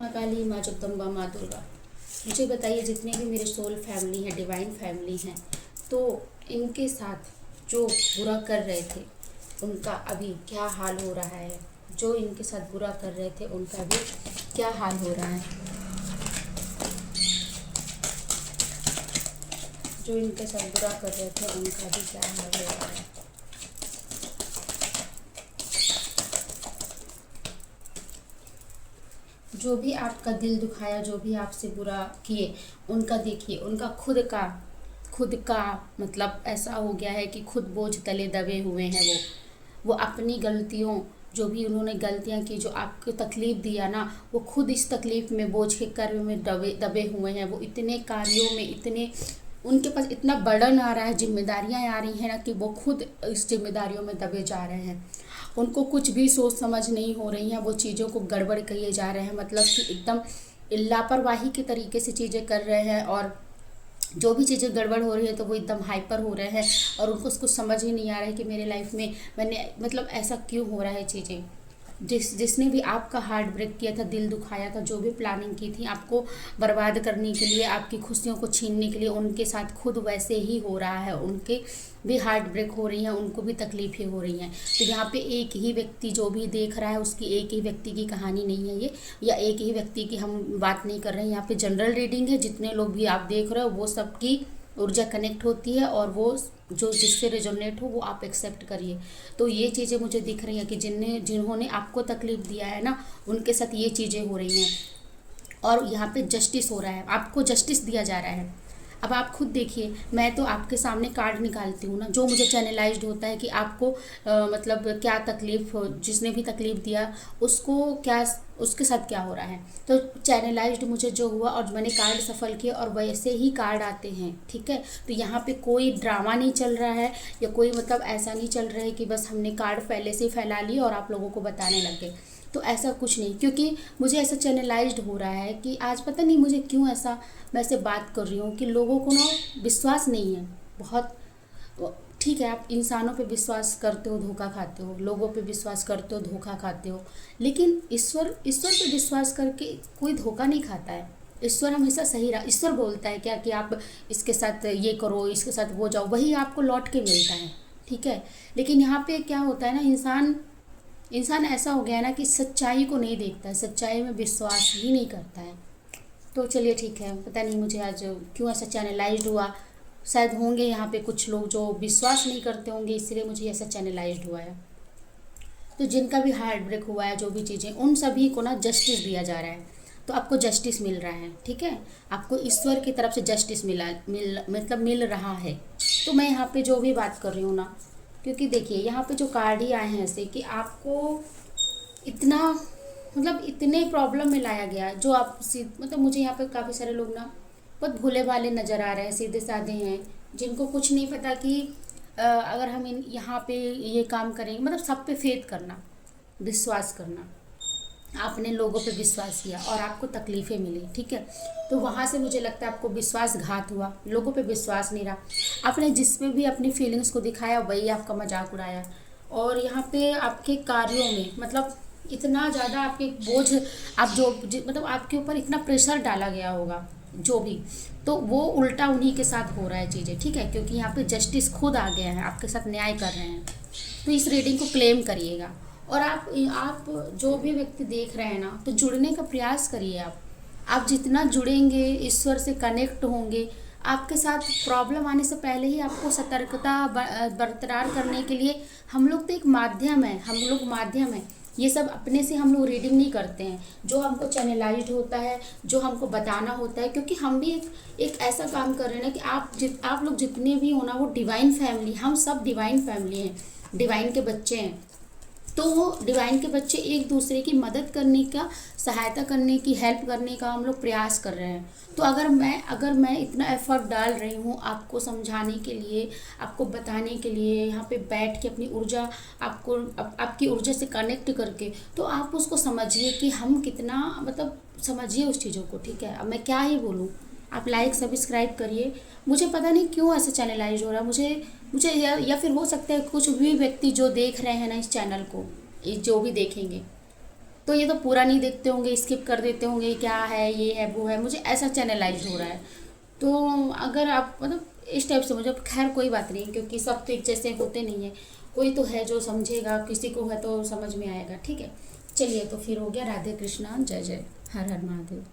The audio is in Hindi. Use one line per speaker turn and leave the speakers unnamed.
माँ काली, माँ जगदम्बा, माँ दुर्गा, मुझे बताइए जितने भी मेरे सोल फैमिली हैं, डिवाइन फैमिली हैं, तो इनके साथ जो बुरा कर रहे थे उनका अभी क्या हाल हो रहा है। जो इनके साथ बुरा कर रहे थे उनका अभी क्या हाल हो रहा है। जो इनके साथ बुरा कर रहे थे उनका भी क्या हाल हो रहा है। जो भी आपका दिल दुखाया, जो भी आपसे बुरा किए, उनका देखिए, उनका खुद का मतलब ऐसा हो गया है कि खुद बोझ तले दबे हुए हैं। वो अपनी गलतियों, जो भी उन्होंने गलतियां की, जो आपको तकलीफ़ दिया ना, वो खुद इस तकलीफ़ में, बोझ के कर्म में दबे दबे हुए हैं। वो इतने कार्यों में, इतने उनके पास इतना बर्डन आ रहा है, जिम्मेदारियां आ रही हैं ना, कि वो खुद इस जिम्मेदारियों में दबे जा रहे हैं। उनको कुछ भी सोच समझ नहीं हो रही हैं, वो चीज़ों को गड़बड़ किए जा रहे हैं, मतलब कि एकदम लापरवाही के तरीके से चीज़ें कर रहे हैं। और जो भी चीज़ें गड़बड़ हो रही है तो वो एकदम हाइपर हो रहे हैं, और उनको कुछ समझ ही नहीं आ रहा है कि मेरे लाइफ में मैंने मतलब ऐसा क्यों हो रहा है चीज़ें। जिसने भी आपका हार्ट ब्रेक किया था, दिल दुखाया था, जो भी प्लानिंग की थी आपको बर्बाद करने के लिए, आपकी खुशियों को छीनने के लिए, उनके साथ खुद वैसे ही हो रहा है। उनके भी हार्ट ब्रेक हो रही हैं, उनको भी तकलीफ़ें हो रही हैं। तो यहाँ पे एक ही व्यक्ति जो भी देख रहा है, उसकी एक ही व्यक्ति की कहानी नहीं है ये, या एक ही व्यक्ति की हम बात नहीं कर रहे हैं। यहाँ पे जनरल रीडिंग है, जितने लोग भी आप देख रहे हो वो सबकी ऊर्जा कनेक्ट होती है, और वो जो जिससे रेजोनेट हो वो आप एक्सेप्ट करिए। तो ये चीज़ें मुझे दिख रही हैं कि जिन्होंने आपको तकलीफ़ दिया है ना, उनके साथ ये चीज़ें हो रही हैं। और यहाँ पे जस्टिस हो रहा है, आपको जस्टिस दिया जा रहा है। अब आप खुद देखिए, मैं तो आपके सामने कार्ड निकालती हूँ ना, जो मुझे चैनलाइज्ड होता है कि आपको मतलब क्या तकलीफ़, जिसने भी तकलीफ़ दिया उसको क्या, उसके साथ क्या हो रहा है। तो चैनलाइज्ड मुझे जो हुआ, और मैंने कार्ड सफल किया, और वैसे ही कार्ड आते हैं, ठीक है। तो यहाँ पे कोई ड्रामा नहीं चल रहा है, या कोई मतलब ऐसा नहीं चल रहा है कि बस हमने कार्ड पहले से ही फैला लिए और आप लोगों को बताने लग गए। तो ऐसा कुछ नहीं, क्योंकि मुझे ऐसा चैनलाइज्ड हो रहा है कि आज पता नहीं मुझे क्यों ऐसा, मैं ऐसे बात कर रही हूँ कि लोगों को ना विश्वास नहीं है बहुत। ठीक है, आप इंसानों पे विश्वास करते हो, धोखा खाते हो, लोगों पे विश्वास करते हो, धोखा खाते हो, लेकिन ईश्वर ईश्वर पे विश्वास करके कोई धोखा नहीं खाता है। ईश्वर हमेशा सही रहा। ईश्वर बोलता है क्या कि आप इसके साथ ये करो, इसके साथ वो जाओ, वही आपको लौट के मिलता है, ठीक है। लेकिन यहाँ पे क्या होता है ना, इंसान इंसान ऐसा हो गया है ना कि सच्चाई को नहीं देखता है, सच्चाई में विश्वास ही नहीं करता है। तो चलिए ठीक है, पता नहीं मुझे आज क्यों ऐसा चैनलाइज्ड हुआ। शायद होंगे यहाँ पे कुछ लोग जो विश्वास नहीं करते होंगे, इसलिए मुझे ऐसा चैनलाइज्ड हुआ है। तो जिनका भी हार्ट ब्रेक हुआ है, जो भी चीज़ें, उन सभी को ना जस्टिस दिया जा रहा है। तो आपको जस्टिस मिल रहा है, ठीक है। आपको ईश्वर की तरफ से जस्टिस मिल रहा है। तो मैं यहाँ पे जो भी बात कर रही हूँ ना, क्योंकि देखिए यहाँ पे जो कार्ड ही आए हैं ऐसे कि आपको इतना मतलब इतने प्रॉब्लम में लाया गया, जो आप मतलब मुझे यहाँ पे काफ़ी सारे लोग ना बहुत भोले भाले नज़र आ रहे हैं, सीधे साधे हैं, जिनको कुछ नहीं पता कि अगर हम इन यहाँ पे ये काम करेंगे, मतलब सब पे फेथ करना, विश्वास करना। आपने लोगों पे विश्वास किया और आपको तकलीफ़ें मिली, ठीक है। तो वहाँ से मुझे लगता है आपको विश्वासघात हुआ, लोगों पे विश्वास नहीं रहा। आपने जिसमें भी अपनी फीलिंग्स को दिखाया वही आपका मजाक उड़ाया। और यहाँ पे आपके कार्यों में मतलब इतना ज़्यादा आपके बोझ, आप मतलब आपके ऊपर इतना प्रेशर डाला गया होगा जो भी, तो वो उल्टा उन्हीं के साथ हो रहा है चीज़ें, ठीक है। क्योंकि यहाँ पे जस्टिस खुद आ गया है, आपके साथ न्याय कर रहे हैं। तो इस रीडिंग को क्लेम करिएगा। और आप जो भी व्यक्ति देख रहे हैं ना, तो जुड़ने का प्रयास करिए। आप जितना जुड़ेंगे, ईश्वर से कनेक्ट होंगे, आपके साथ प्रॉब्लम आने से पहले ही आपको सतर्कता बरकरार करने के लिए हम लोग तो एक माध्यम है, हम लोग माध्यम है। ये सब अपने से हम लोग रीडिंग नहीं करते हैं, जो हमको चैनलाइज्ड होता है, जो हमको बताना होता है। क्योंकि हम भी एक ऐसा काम कर रहे हैं ना कि आप लोग जितने भी हो ना, वो डिवाइन फैमिली, हम सब डिवाइन फैमिली हैं, डिवाइन के बच्चे हैं। तो वो डिवाइन के बच्चे एक दूसरे की मदद करने का, सहायता करने की, हेल्प करने का हम लोग प्रयास कर रहे हैं। तो अगर मैं इतना एफर्ट डाल रही हूँ आपको समझाने के लिए, आपको बताने के लिए, यहाँ पे बैठ के अपनी ऊर्जा, आपकी ऊर्जा से कनेक्ट करके, तो आप उसको समझिए कि हम कितना, मतलब समझिए उस चीज़ों को, ठीक है। अब मैं क्या ही बोलूँ। आप लाइक सब्सक्राइब करिए। मुझे पता नहीं क्यों ऐसा चैनलाइज हो रहा है, मुझे या फिर हो सकता है कुछ भी व्यक्ति जो देख रहे हैं ना इस चैनल को, जो भी देखेंगे, तो ये तो पूरा नहीं देखते होंगे, स्किप कर देते होंगे, क्या है ये है वो है, मुझे ऐसा चैनलाइज हो रहा है। तो अगर आप मतलब इस टाइप से मुझे, खैर कोई बात नहीं, क्योंकि सब तो एक जैसे होते नहीं है, कोई तो है जो समझेगा, किसी को है तो समझ में आएगा, ठीक है। चलिए, तो फिर हो गया। राधे कृष्णा, जय जय, हर हर महादेव।